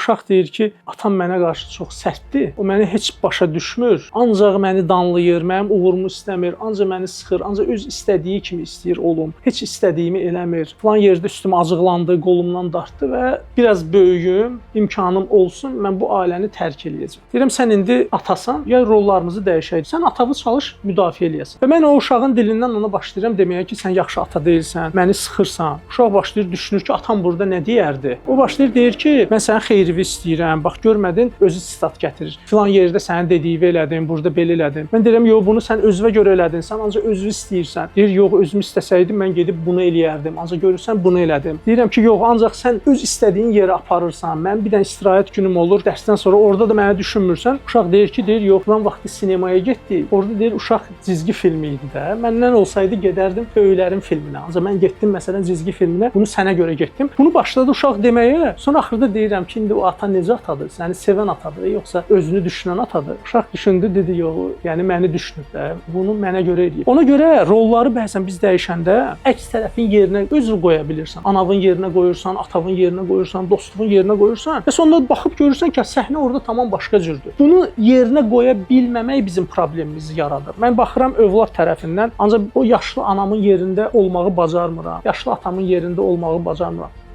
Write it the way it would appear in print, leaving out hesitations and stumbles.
uşaq deyir ki, atam mənə qarşı çox sərtdir. O məni heç başa düşmür. Ancaq məni danlayır, mənim uğurumu istəmir, ancaq məni sıxır, ancaq öz istədiyi kimi istəyir olum. Heç istədiyimi eləmir. Falan yerdə üstümə acıqlandı, qolumdan dartdı və biraz böyüyüm, imkanım olsun, mən bu ailəni tərk eləyəcəm. Deyirəm, sən indi atasan, ya rollarımızı dəyişək. Sən atavı çalış, müdafiə eləyəsən. Və mən o uşağın dilindən ona başlayıram deməyə ki, sən yaxşı ata deyilsən, məni sıxırsan. Uşaq başlayır düşünür ki, atam burada nə deyərdi? O başlayır deyir ki, mən sənin xeyrivi istəyirəm. Bax görmədin, özü sitat gətirir. Filan yerdə sənin dediyi elədin, burada belə elədin. Mən deyirəm, yox, bunu sən özünə görə elədin. Sən ancaq özünü istəyirsən. Deyir, yox, özümü istəsəydim mən gedib bunu eləyərdim. Ancaq görürsən bunu elədim. Deyirəm ki, yox, ancaq sən öz istədiyin yerə aparırsan. Mən bir dənə istirahət günüm olur. Dərsdən sonra orada da mənə düşünmürsən. Uşaq deyir ki, deyir, yox, mən vaxtı sinemaya getdik. Orada deyir, uşaq cizgi filmi idi də. Məndən olsaydı gedərdim Böyüklərin filminə. Ancaq mən getdim məsələn cizgi filminə. Bunu sənə görə getdim. Bunu başladı uşaq deməyə. Sonra axırda deyirəm ki, indi o ata necə atadır? Səni sevən atadır, yoxsa özünü düşünən atadır? Uşaq düşündü, dedi, yox, yəni məni düşünür də. Bunu mənə görə eləyib. Ona görə rolları bəzən biz dəyişəndə əks tərəfin yerinə özünü qoya bilirsən. Anavın yerinə qoyursan, atavın yerinə qoyursan, dostluğun yerinə qoyursan. Və sonra baxıb görürsən ki, səhnə orada tamam başqa cürdür. Bunu yerinə qoya bilməmək bizim problemimizi yaradır. Mən baxıram övlad tərəfindən, ancaq o yaşlı anamın yerində olmağı bacarmıram. Yaşlı atamın yerində olmağı bacarmıram.